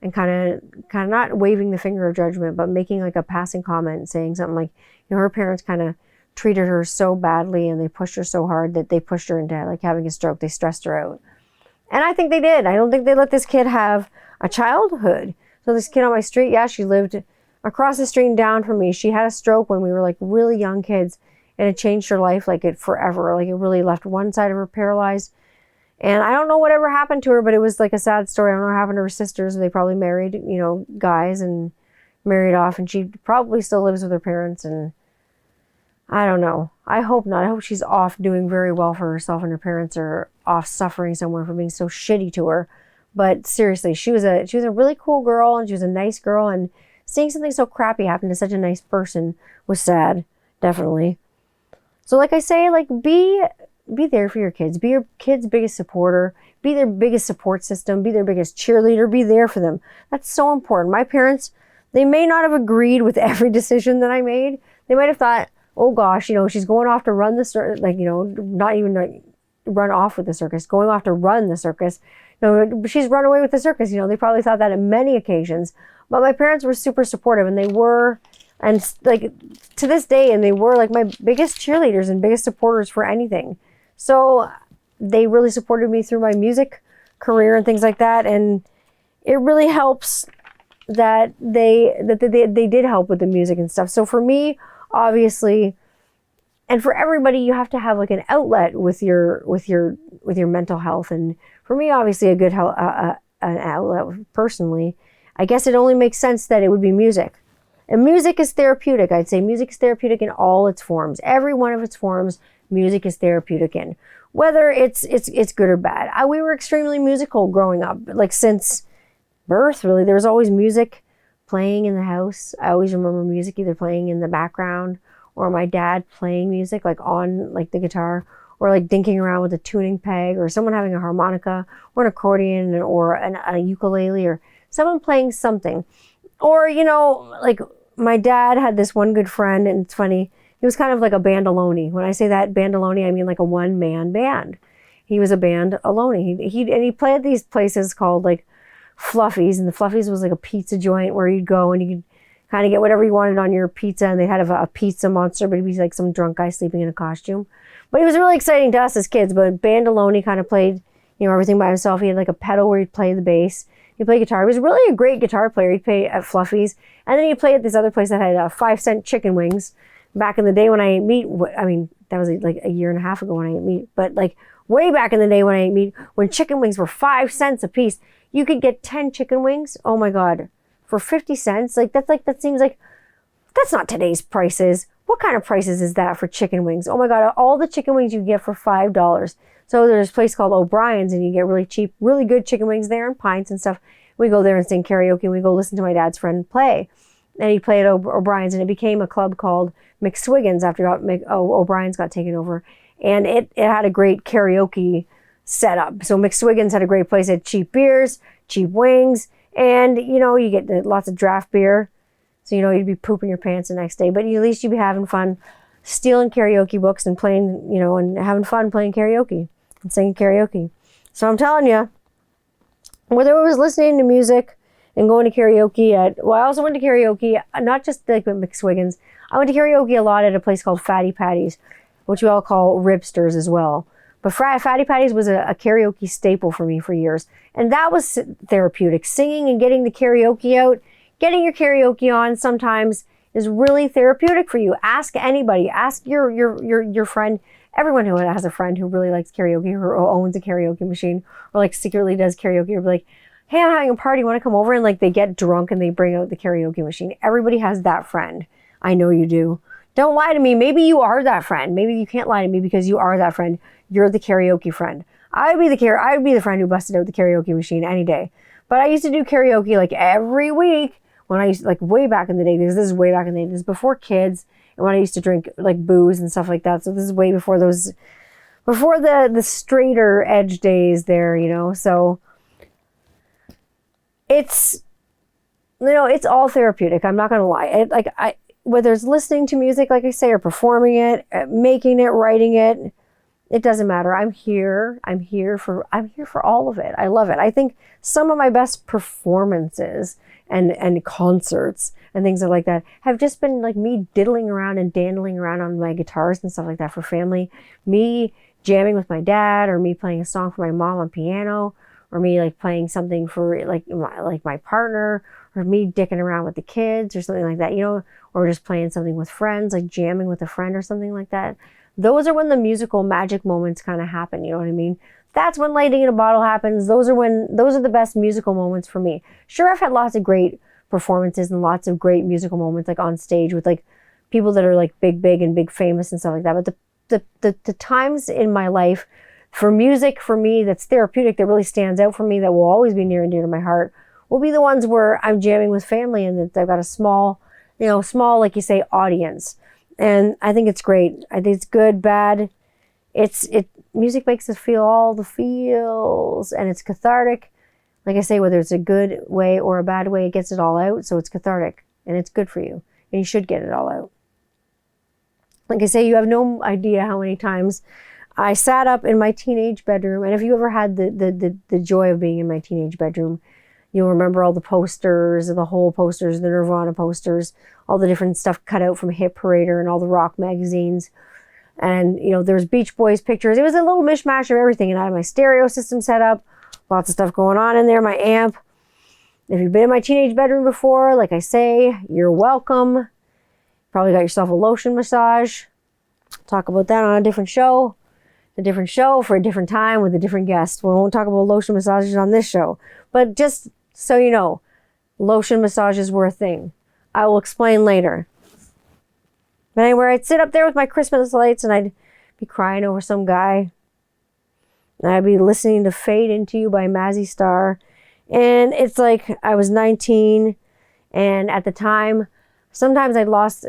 and kind of not waving the finger of judgment, but making like a passing comment, saying something like, her parents kind of treated her so badly, and they pushed her so hard that they pushed her into like having a stroke. They stressed her out. And I think they did. I don't think they let this kid have a childhood. So this kid on my street, yeah, she lived across the street and down from me. She had a stroke when we were like really young kids, and it changed her life like it forever. Like, it really left one side of her paralyzed. And I don't know whatever happened to her, but it was like a sad story. I don't know what happened to her sisters. They probably married, guys, and married off, and she probably still lives with her parents. And I don't know. I hope not. I hope she's off doing very well for herself, and her parents are off suffering somewhere for being so shitty to her. But seriously, she was a really cool girl, and she was a nice girl, and seeing something so crappy happen to such a nice person was sad, definitely. So like I say, like, be there for your kids. Be your kids' biggest supporter. Be their biggest support system. Be their biggest cheerleader. Be there for them. That's so important. My parents, they may not have agreed with every decision that I made. They might have thought, oh gosh, she's going off to run the circus, like, not even like run off with the circus, going off to run the circus. She's run away with the circus. They probably thought that on many occasions. But my parents were super supportive, and they were, and like to this day, and they were like my biggest cheerleaders and biggest supporters for anything. So they really supported me through my music career and things like that. And it really helps that they did help with the music and stuff. So for me, obviously, and for everybody, you have to have like an outlet with your mental health. And for me, obviously, a good an outlet personally, I guess it only makes sense that it would be music. And music is therapeutic. I'd say music is therapeutic in all its forms. Every one of its forms, music is therapeutic in. Whether it's good or bad. We were extremely musical growing up, like since birth, really. There was always music playing in the house. I always remember music either playing in the background, or my dad playing music like on like the guitar, or like dinking around with a tuning peg, or someone having a harmonica or an accordion, or a ukulele, or someone playing something. Or, like my dad had this one good friend, and it's funny, he was kind of like a bandalone. When I say that bandalone, I mean like a one-man band. He was a band alone. He played at these places called like Fluffies, and the Fluffies was like a pizza joint where you'd go and you could kind of get whatever you wanted on your pizza, and they had a pizza monster, but he'd be like some drunk guy sleeping in a costume. But it was really exciting to us as kids. But bandalone kind of played, everything by himself. He had like a pedal where he'd play the bass. He'd play guitar. He was really a great guitar player. He'd play at Fluffies. And then he'd play at this other place that had 5-cent chicken wings. Back in the day when I ate meat, that was like a year and a half ago when I ate meat. But like way back in the day when I ate meat, when chicken wings were 5 cents a piece, you could get 10 chicken wings. Oh my God. For 50 cents. That seems like, that's not today's prices. What kind of prices is that for chicken wings? Oh my God. All the chicken wings you get for $5. So there's a place called O'Brien's, and you get really cheap, really good chicken wings there and pints and stuff. We go there and sing karaoke, and we go listen to my dad's friend play. And he played at O'Brien's, and it became a club called McSwiggins after O'Brien's got taken over. And it had a great karaoke setup. So McSwiggins had a great place. It had cheap beers, cheap wings, and, you know, you get lots of draft beer. So, you know, you'd be pooping your pants the next day, but at least you'd be having fun stealing karaoke books and playing, you know, and having fun playing karaoke and singing karaoke. So I'm telling you, whether it was listening to music and going to karaoke I also went to karaoke, not just like with McSwiggins. I went to karaoke a lot at a place called Fatty Patty's, which we all call Ribsters as well. But Fatty Patty's was a karaoke staple for me for years. And that was therapeutic. Singing and getting the karaoke out, getting your karaoke on sometimes is really therapeutic for you. Ask anybody. Ask your friend. Everyone who has a friend who really likes karaoke or owns a karaoke machine or like secretly does karaoke or be like, hey, I'm having a party. Want to come over? And like they get drunk and they bring out the karaoke machine. Everybody has that friend. I know you do. Don't lie to me. Maybe you are that friend. Maybe you can't lie to me because you are that friend. You're the karaoke friend. I would be the friend who busted out the karaoke machine any day. But I used to do karaoke like every week when I used to, like way back in the day. This is way back in the day. This is before kids and when I used to drink like booze and stuff like that. So this is way before before the straighter edge days there, you know. So it's, you know, it's all therapeutic. I'm not going to lie. Whether it's listening to music, like I say, or performing it, making it, writing it, it doesn't matter. I'm here for all of it. I love it. I think some of my best performances and concerts and things like that have just been like me diddling around and dandling around on my guitars and stuff like that for family, me jamming with my dad, or me playing a song for my mom on piano, or me like playing something for like my partner, or me dicking around with the kids or something like that, you know, or just playing something with friends, like jamming with a friend or something like that. Those are when the musical magic moments kind of happen, you know what I mean? That's when lighting in a bottle happens. Those are the best musical moments for me. Sure, I've had lots of great performances and lots of great musical moments like on stage with like people that are like big and big famous and stuff like that. But the times in my life for music, for me, that's therapeutic, that really stands out for me, that will always be near and dear to my heart, will be the ones where I'm jamming with family and that I've got a small, like you say, audience. And I think it's great. I think it's good, bad. Music makes us feel all the feels, and it's cathartic. Like I say, whether it's a good way or a bad way, it gets it all out. So it's cathartic and it's good for you, and you should get it all out. Like I say, you have no idea how many times I sat up in my teenage bedroom. And if you ever had the joy of being in my teenage bedroom, you'll remember all the posters, the whole posters, the Nirvana posters, all the different stuff cut out from Hit Parader and all the rock magazines. And, you know, there's Beach Boys pictures. It was a little mishmash of everything. And I had my stereo system set up, lots of stuff going on in there, my amp. If you've been in my teenage bedroom before, like I say, you're welcome. Probably got yourself a lotion massage. Talk about that on a different show. A different show for a different time with a different guest. We won't talk about lotion massages on this show. But just so you know, lotion massages were a thing. I will explain later. But anyway, I'd sit up there with my Christmas lights and I'd be crying over some guy. And I'd be listening to Fade Into You by Mazzy Star. And it's like I was 19. And at the time, sometimes I'd lost,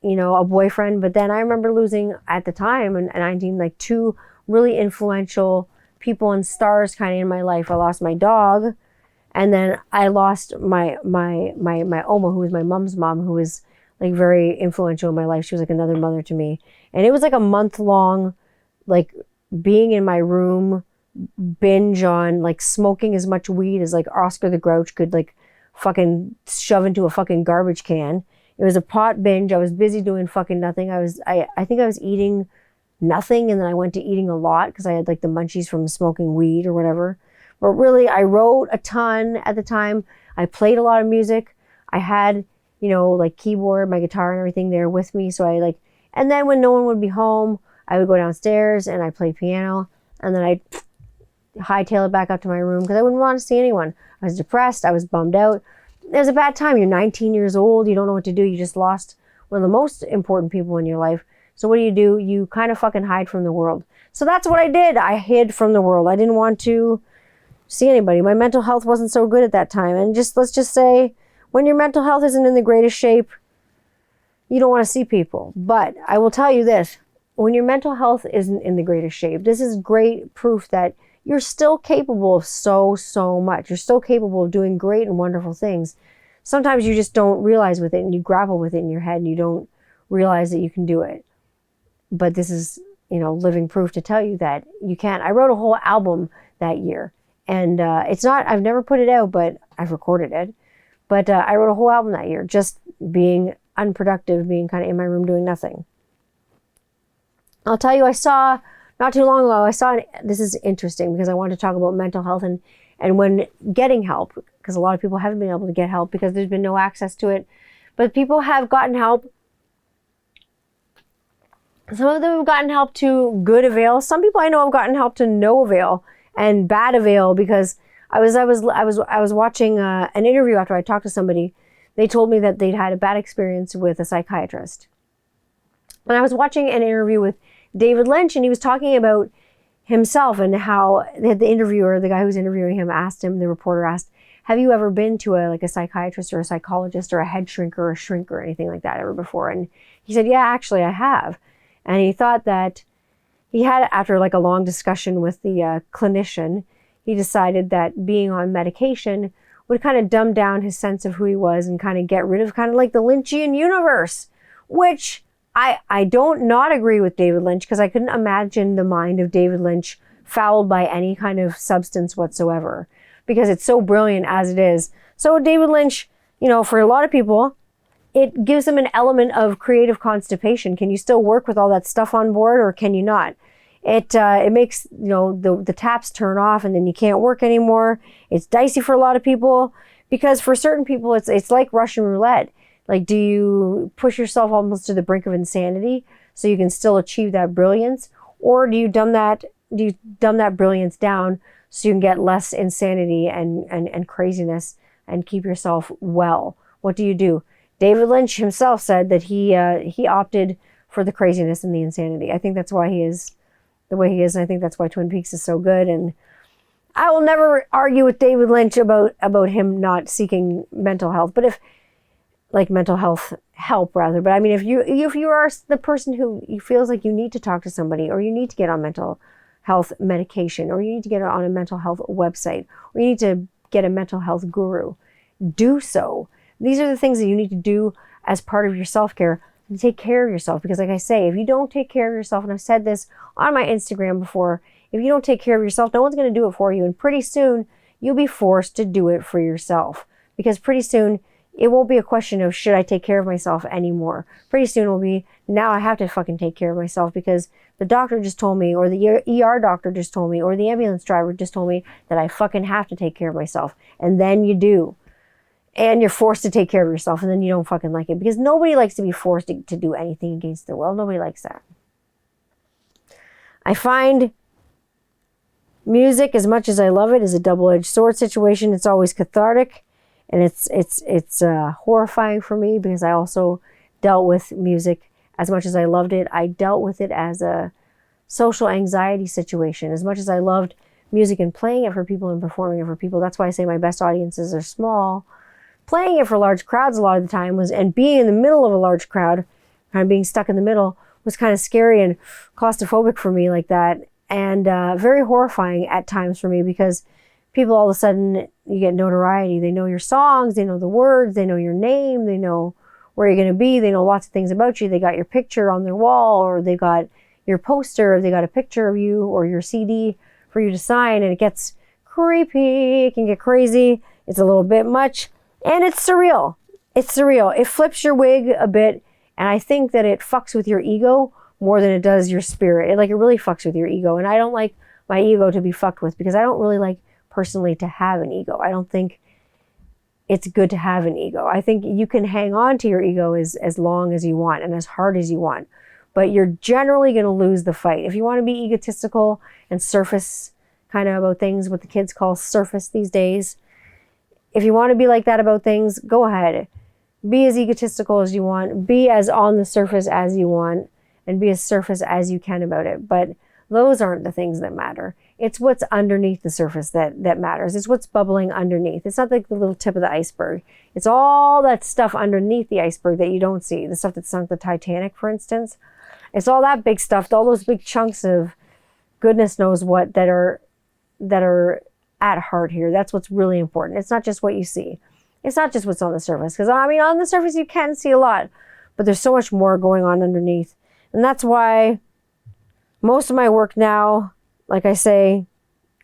you know, a boyfriend. But then I remember losing at the time in 19, like two really influential people and stars kind of in my life. I lost my dog. And then I lost my Oma, who was my mom's mom, who was like very influential in my life. She was like another mother to me. And it was like a month long, like being in my room, binge on like smoking as much weed as like Oscar the Grouch could like fucking shove into a fucking garbage can. It was a pot binge. I was busy doing fucking nothing. I think I was eating nothing, and then I went to eating a lot because I had like the munchies from smoking weed or whatever. But really, I wrote a ton at the time. I played a lot of music. I had, you know, like keyboard, my guitar and everything there with me. So and then when no one would be home, I would go downstairs and I played piano, and then I'd hightail it back up to my room because I wouldn't want to see anyone. I was depressed. I was bummed out. It was a bad time. You're 19 years old. You don't know what to do. You just lost one of the most important people in your life. So what do? You kind of fucking hide from the world. So that's what I did. I hid from the world. I didn't want to see anybody. My mental health wasn't so good at that time. And let's just say, when your mental health isn't in the greatest shape, you don't want to see people. But I will tell you this, when your mental health isn't in the greatest shape, this is great proof that you're still capable of so much. You're still capable of doing great and wonderful things. Sometimes you just don't realize with it, and you grapple with it in your head, and you don't realize that you can do it. But this is, living proof to tell you that you can. I wrote a whole album that year, and I've never put it out, but I've recorded it. But I wrote a whole album that year, just being unproductive, being kind of in my room doing nothing. I'll tell you, not too long ago, this is interesting because I wanted to talk about mental health and when getting help, because a lot of people haven't been able to get help because there's been no access to it. But people have gotten help. Some of them have gotten help to good avail. Some people I know have gotten help to no avail and bad avail, because I was watching an interview after I talked to somebody. They told me that they'd had a bad experience with a psychiatrist. And I was watching an interview with David Lynch, and he was talking about himself and how the interviewer, the guy who's interviewing him, the reporter asked, have you ever been to a psychiatrist or a psychologist or a head shrinker or a shrink or anything like that ever before? And he said, yeah, actually I have. And he thought that he had, after a long discussion with the clinician, he decided that being on medication would kind of dumb down his sense of who he was and kind of get rid of kind of like the Lynchian universe, which I don't not agree with David Lynch, because I couldn't imagine the mind of David Lynch fouled by any kind of substance whatsoever, because it's so brilliant as it is. So David Lynch, for a lot of people, it gives them an element of creative constipation. Can you still work with all that stuff on board, or can you not? It makes, the taps turn off and then you can't work anymore. It's dicey for a lot of people, because for certain people, it's like Russian roulette. Like, do you push yourself almost to the brink of insanity so you can still achieve that brilliance? Or do you dumb that brilliance down so you can get less insanity and craziness and keep yourself well? What do you do? David Lynch himself said that he opted for the craziness and the insanity. I think that's why he is the way he is, and I think that's why Twin Peaks is so good. And I will never argue with David Lynch about him not seeking mental health, but mental health help rather. But I mean, if you are the person who feels like you need to talk to somebody, or you need to get on mental health medication, or you need to get on a mental health website, or you need to get a mental health guru, do so. These are the things that you need to do as part of your self-care, to take care of yourself. Because like I say, if you don't take care of yourself, and I've said this on my Instagram before, if you don't take care of yourself, no one's going to do it for you. And pretty soon you'll be forced to do it for yourself, because pretty soon it won't be a question of should I take care of myself anymore. Pretty soon it will be, now I have to fucking take care of myself because the doctor just told me, or the ER doctor just told me, or the ambulance driver just told me that I fucking have to take care of myself. And then you do. And you're forced to take care of yourself, and then you don't fucking like it, because nobody likes to be forced to do anything against their will. Nobody likes that. I find music, as much as I love it, is a double-edged sword situation. It's always cathartic, and it's horrifying for me, because I also dealt with music. As much as I loved it, I dealt with it as a social anxiety situation. As much as I loved music and playing it for people and performing it for people, that's why I say my best audiences are small. Playing it for large crowds a lot of the time and being in the middle of a large crowd, kind of being stuck in the middle, was kind of scary and claustrophobic for me like that. And very horrifying at times for me, because people, all of a sudden, you get notoriety. They know your songs, they know the words, they know your name, they know where you're going to be, they know lots of things about you. They got your picture on their wall, or they got your poster, or they got a picture of you or your CD for you to sign, and it gets creepy, it can get crazy, it's a little bit much. And it's surreal. It's surreal. It flips your wig a bit, and I think that it fucks with your ego more than it does your spirit. It really fucks with your ego, and I don't like my ego to be fucked with, because I don't really like personally to have an ego. I don't think it's good to have an ego. I think you can hang on to your ego as long as you want and as hard as you want, but you're generally going to lose the fight. If you want to be egotistical and surface kind of about things, what the kids call surface these days, if you want to be like that about things, go ahead. Be as egotistical as you want. Be as on the surface as you want. And be as surface as you can about it. But Those aren't the things that matter. It's what's underneath the surface that matters. It's what's bubbling underneath. It's not like the little tip of the iceberg. It's all that stuff underneath the iceberg that you don't see. The stuff that sunk the Titanic, for instance. It's all that big stuff, all those big chunks of goodness knows what that are at heart here. That's what's really important. It's not just what you see. It's not just what's on the surface. Because, I mean, on the surface you can see a lot. But there's so much more going on underneath. And that's why most of my work now, like I say,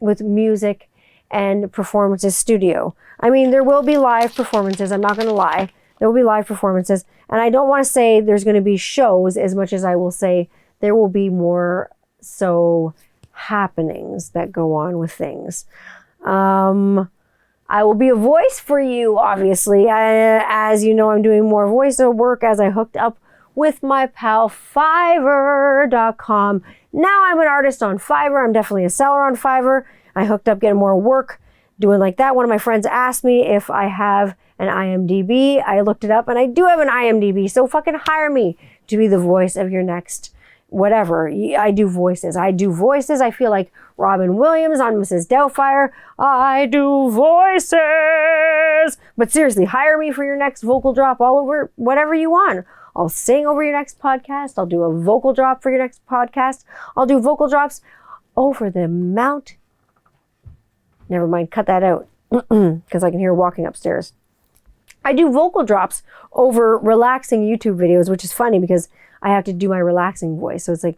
with music and performances studio. I mean, there will be live performances. I'm not going to lie. There will be live performances. And I don't want to say there's going to be shows as much as I will say there will be more so happenings that go on with things. I will be a voice for you, obviously. As you know, I'm doing more voiceover work as I hooked up with my pal Fiverr.com. Now I'm an artist on Fiverr. I'm definitely a seller on Fiverr. I hooked up getting more work doing like that. One of my friends asked me if I have an IMDb. I looked it up and I do have an IMDb. So fucking hire me to be the voice of your next whatever. I do voices. I feel like Robin Williams on Mrs. Doubtfire. I do voices. But seriously, hire me for your next vocal drop all over whatever you want. I'll sing over your next podcast. I'll do a vocal drop for your next podcast. I'll do vocal drops over the Mount. Never mind, cut that out because I can hear walking upstairs. I do vocal drops over relaxing YouTube videos, which is funny because I have to do my relaxing voice. So it's like,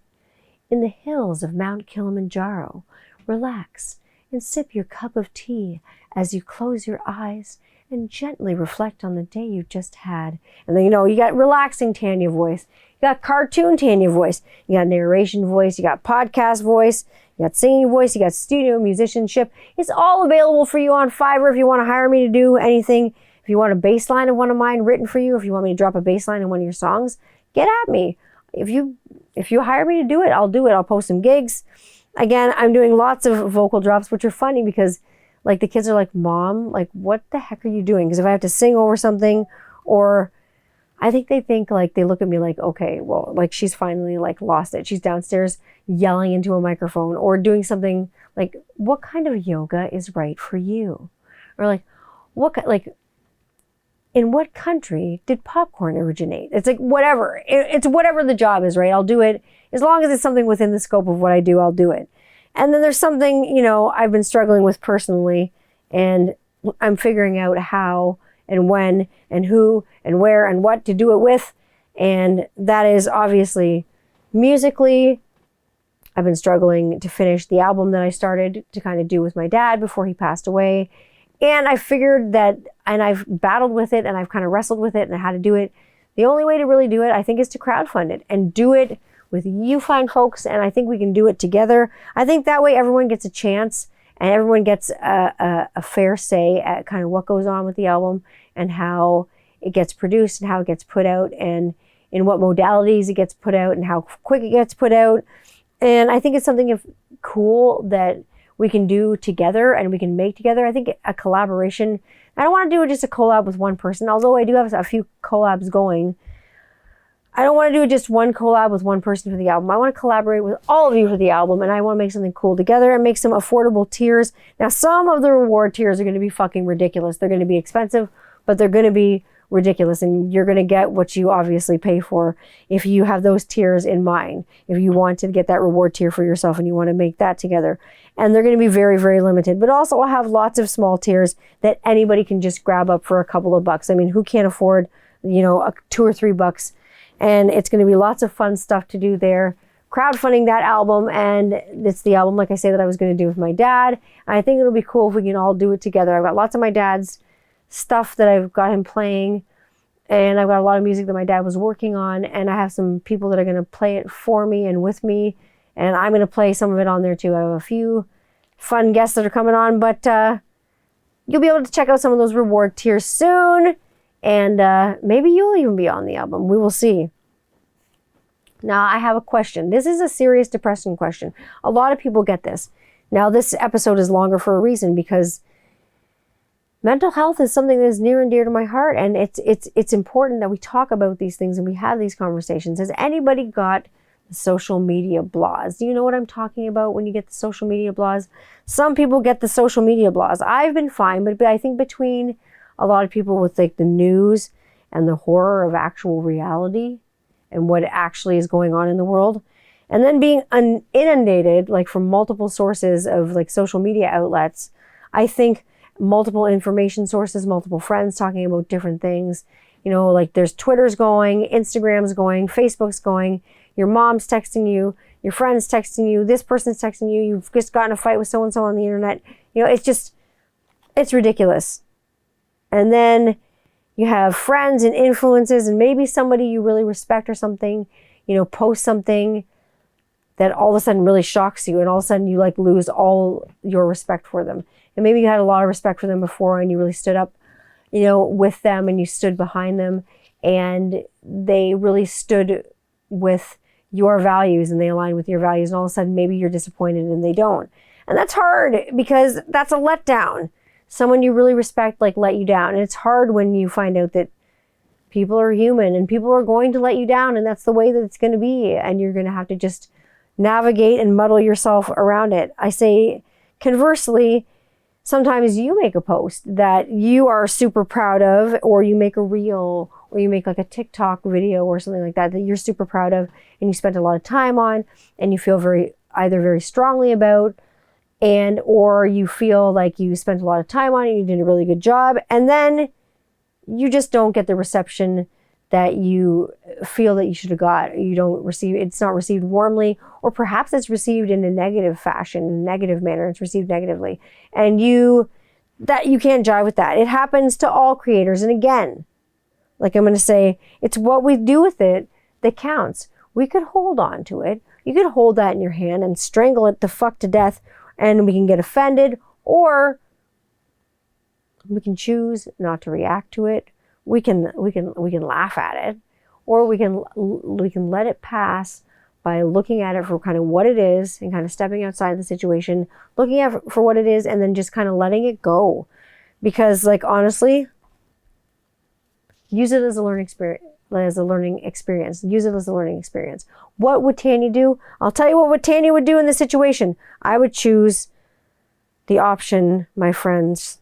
in the hills of Mount Kilimanjaro, relax and sip your cup of tea as you close your eyes and gently reflect on the day you just had. And then, you know, you got relaxing Tanya voice, you got cartoon Tanya voice, you got narration voice, you got podcast voice, you got singing voice, you got studio musicianship. It's all available for you on Fiverr if you want to hire me to do anything. If you want a bass line of one of mine written for you, if you want me to drop a bass line in one of your songs, get at me. If you hire me to do it, I'll do it. I'll post some gigs. Again, I'm doing lots of vocal drops, which are funny because like the kids are like, Mom, like what the heck are you doing? Because if I have to sing over something, or I think they think like, they look at me like, okay, well, like she's finally like lost it. She's downstairs yelling into a microphone or doing something like, what kind of yoga is right for you? Or like, in what country did popcorn originate? It's like, whatever. It's whatever the job is, right? I'll do it. As long as it's something within the scope of what I do, I'll do it. And then there's something, you know, I've been struggling with personally, and I'm figuring out how and when and who and where and what to do it with. And that is obviously musically. I've been struggling to finish the album that I started to kind of do with my dad before he passed away. And I figured that, and I've battled with it and I've kind of wrestled with it and how to do it. The only way to really do it, I think, is to crowdfund it and do it with you fine folks. And I think we can do it together. I think that way everyone gets a chance and everyone gets a fair say at kind of what goes on with the album and how it gets produced and how it gets put out and in what modalities it gets put out and how quick it gets put out. And I think it's something cool that we can do together and we can make together. I think a collaboration, I don't want to do just a collab with one person, although I do have a few collabs going. I don't want to do just one collab with one person for the album. I want to collaborate with all of you for the album, and I want to make something cool together and make some affordable tiers. Now, some of the reward tiers are going to be fucking ridiculous. They're going to be expensive, but they're going to be ridiculous, and you're going to get what you obviously pay for if you have those tiers in mind. If you want to get that reward tier for yourself and you want to make that together. And they're going to be very, very limited. But also I'll have lots of small tiers that anybody can just grab up for a couple of bucks. I mean, who can't afford, you know, $2 or $3? And it's going to be lots of fun stuff to do there. Crowdfunding that album, and it's the album, like I say, that I was going to do with my dad. And I think it'll be cool if we can all do it together. I've got lots of my dad's stuff that I've got him playing, and I've got a lot of music that my dad was working on, and I have some people that are going to play it for me and with me, and I'm going to play some of it on there too. I have a few fun guests that are coming on, but you'll be able to check out some of those reward tiers soon, and maybe you'll even be on the album. We will see. Now, I have a question. This is a serious depression question. A lot of people get this. Now, this episode is longer for a reason, because mental health is something that is near and dear to my heart, and it's important that we talk about these things and we have these conversations. Has anybody got social media blahs. Do you know what I'm talking about when you get the social media blahs? Some people get the social media blahs. I've been fine, but I think between a lot of people with like the news and the horror of actual reality and what actually is going on in the world, and then being inundated like from multiple sources of like social media outlets, I think multiple information sources, multiple friends talking about different things. You know, like there's Twitter's going, Instagram's going, Facebook's going, your mom's texting you, your friend's texting you, this person's texting you, you've just gotten in a fight with so-and-so on the internet. You know, it's ridiculous. And then you have friends and influences and maybe somebody you really respect or something, you know, post something that all of a sudden really shocks you, and all of a sudden you like lose all your respect for them. And maybe you had a lot of respect for them before and you really stood up, you know, with them and you stood behind them and they really stood with your values and they align with your values, and all of a sudden maybe you're disappointed and they don't. And that's hard because that's a letdown. Someone you really respect like let you down. And it's hard when you find out that people are human and people are going to let you down, and that's the way that it's going to be, and you're going to have to just navigate and muddle yourself around it. I say conversely, sometimes you make a post that you are super proud of, or you make a reel, or you make like a TikTok video or something like that you're super proud of and you spent a lot of time on and you feel either very strongly about, and or you feel like you spent a lot of time on it, you did a really good job, and then you just don't get the reception that you feel that you should have got. You don't receive, it's not received warmly, or perhaps it's received in a negative fashion, in a negative manner, it's received negatively. And you can't jive with that. It happens to all creators. And again, like I'm going to say, it's what we do with it that counts. We could hold on to it. You could hold that in your hand and strangle it the fuck to death, and we can get offended, or we can choose not to react to it. We can laugh at it, or we can let it pass by looking at it for kind of what it is and kind of stepping outside the situation, looking at it for what it is, and then just kind of letting it go. Because like honestly, use it as a learning experience. Use it as a learning experience. What would Tanya do? I'll tell you what Tanya would do in this situation. I would choose the option, my friends,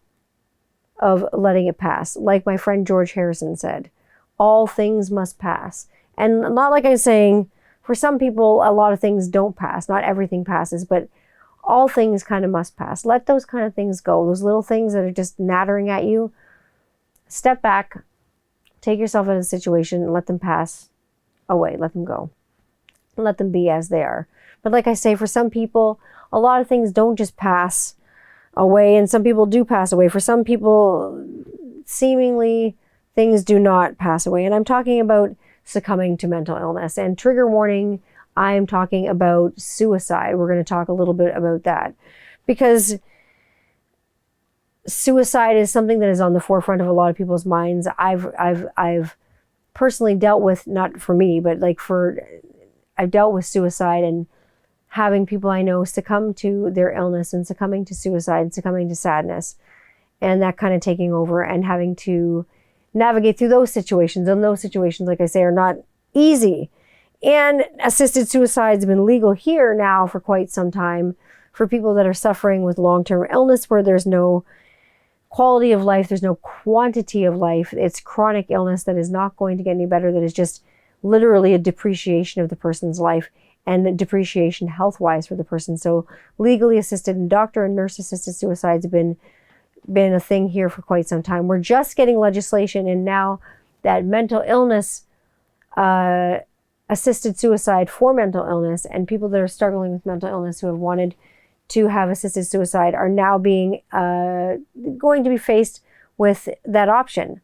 of letting it pass. Like my friend George Harrison said, all things must pass. And not like I'm saying, for some people, a lot of things don't pass. Not everything passes, but all things kind of must pass. Let those kind of things go. Those little things that are just nattering at you, step back, take yourself out of the situation and let them pass away. Let them go. Let them be as they are. But like I say, for some people, a lot of things don't just pass away, and some people do pass away. For some people, seemingly, things do not pass away. And I'm talking about succumbing to mental illness. And trigger warning, I'm talking about suicide. We're going to talk a little bit about that, because suicide is something that is on the forefront of a lot of people's minds. I've personally dealt with, not for me, but I've dealt with suicide and having people I know succumb to their illness and succumbing to suicide and succumbing to sadness, and that kind of taking over and having to navigate through those situations. And those situations, like I say, are not easy. And assisted suicide has been legal here now for quite some time for people that are suffering with long-term illness where there's no quality of life, there's no quantity of life. It's chronic illness that is not going to get any better, that is just literally a depreciation of the person's life and depreciation health-wise for the person. So legally assisted and doctor and nurse assisted suicides have been a thing here for quite some time. We're just getting legislation, and now that mental illness, assisted suicide for mental illness, and people that are struggling with mental illness who have wanted to have assisted suicide are now being going to be faced with that option.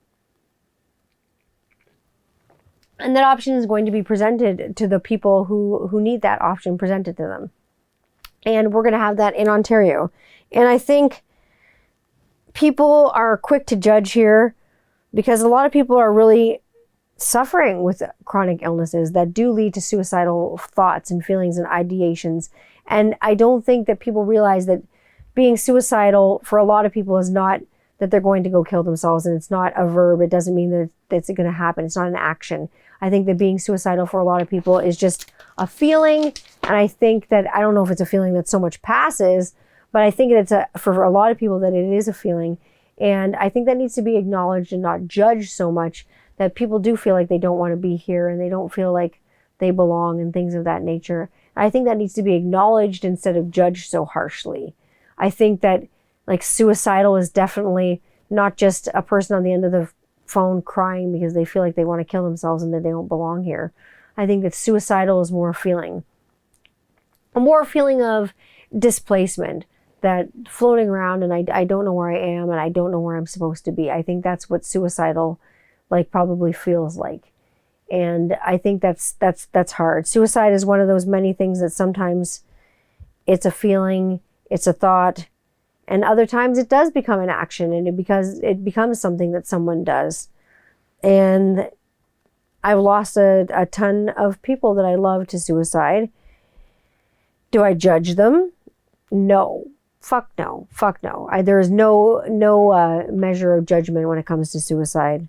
And that option is going to be presented to the people who need that option presented to them. And we're going to have that in Ontario. And I think people are quick to judge here because a lot of people are really suffering with chronic illnesses that do lead to suicidal thoughts and feelings and ideations. And I don't think that people realize that being suicidal for a lot of people is not that they're going to go kill themselves, and it's not a verb. It doesn't mean that it's going to happen. It's not an action. I think that being suicidal for a lot of people is just a feeling. And I think that, I don't know if it's a feeling that so much passes, but I think it's for a lot of people that it is a feeling. And I think that needs to be acknowledged and not judged so much, that people do feel like they don't want to be here and they don't feel like they belong and things of that nature. I think that needs to be acknowledged instead of judged so harshly. I think that like suicidal is definitely not just a person on the end of the phone crying because they feel like they want to kill themselves and that they don't belong here. I think that suicidal is more a more feeling of displacement, that floating around and I don't know where I am and I don't know where I'm supposed to be. I think that's what suicidal like probably feels like. And I think that's hard. Suicide is one of those many things that sometimes it's a feeling, it's a thought, and other times it does become an action, and it becomes something that someone does. And I've lost a ton of people that I love to suicide. Do I judge them? No. Fuck no. There is no measure of judgment when it comes to suicide.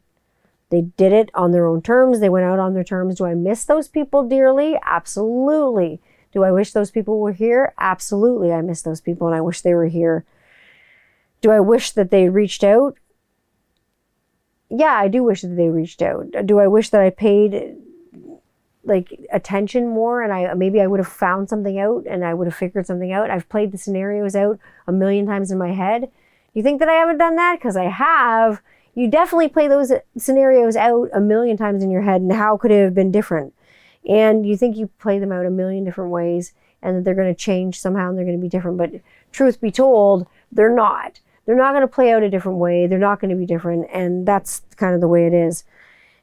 They did it on their own terms. They went out on their terms. Do I miss those people dearly? Absolutely. Do I wish those people were here? Absolutely. I miss those people and I wish they were here. Do I wish that they reached out? Yeah, I do wish that they reached out. Do I wish that I paid like attention more and maybe I would have found something out and I would have figured something out? I've played the scenarios out a million times in my head. You think that I haven't done that? Because I have. You definitely play those scenarios out a million times in your head, and how could it have been different? And you think you play them out a million different ways and that they're going to change somehow and they're going to be different. But truth be told, they're not. They're not going to play out a different way. They're not going to be different. And that's kind of the way it is.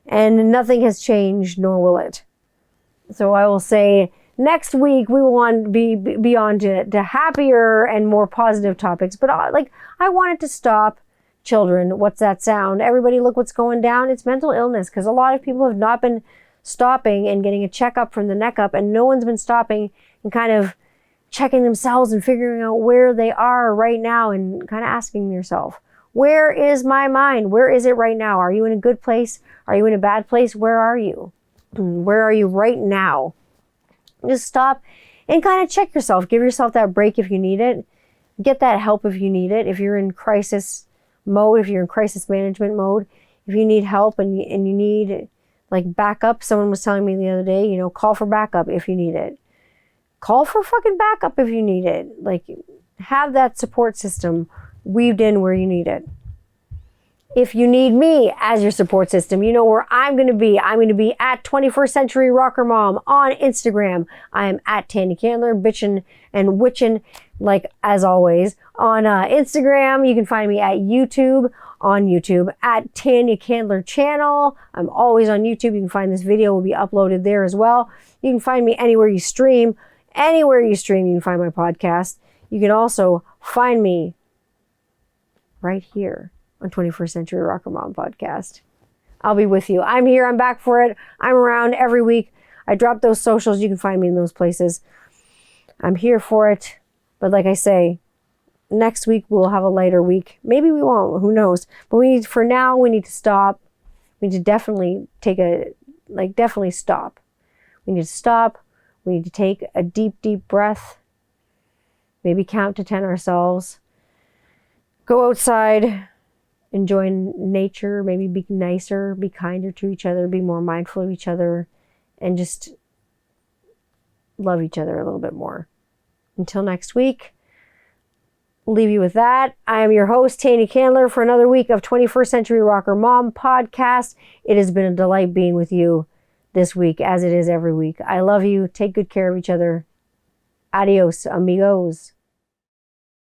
And nothing has changed, nor will it. So I will say next week we will want to be on to happier and more positive topics. But I wanted to stop. Children, what's that sound? Everybody look what's going down. It's mental illness, because a lot of people have not been stopping and getting a checkup from the neck up, and no one's been stopping and kind of checking themselves and figuring out where they are right now and kind of asking yourself, where is my mind? Where is it right now? Are you in a good place? Are you in a bad place? Where are you? Where are you right now? Just stop and kind of check yourself. Give yourself that break if you need it. Get that help if you need it. If you're in crisis mode, if you're in crisis management mode, if you need help and you need like backup, someone was telling me the other day, call for backup if you need it. Call for fucking backup if you need it. Like, have that support system weaved in where you need it. If you need me as your support system, you know where I'm going to be. I'm going to be at 21st Century Rocker Mom on Instagram. I am at Tanya Candler, bitchin' and witchin', like as always. On Instagram, you can find me at YouTube, on YouTube, at Tanya Candler Channel. I'm always on YouTube. You can find this video will be uploaded there as well. You can find me anywhere you stream. Anywhere you stream, you can find my podcast. You can also find me right here on 21st Century Rocker Mom podcast. I'll be with you. I'm here. I'm back for it. I'm around every week. I drop those socials. You can find me in those places. I'm here for it. But like I say, next week we'll have a lighter week. Maybe we won't. Who knows? But for now, we need to stop. We need to definitely definitely stop. We need to stop. We need to take a deep, deep breath. Maybe count to 10 ourselves. Go outside. Enjoy nature, maybe be nicer, be kinder to each other, be more mindful of each other, and just love each other a little bit more. Until next week, leave you with that. I am your host, Tanya Candler, for another week of 21st Century Rocker Mom podcast. It has been a delight being with you this week, as it is every week. I love you. Take good care of each other. Adios, amigos.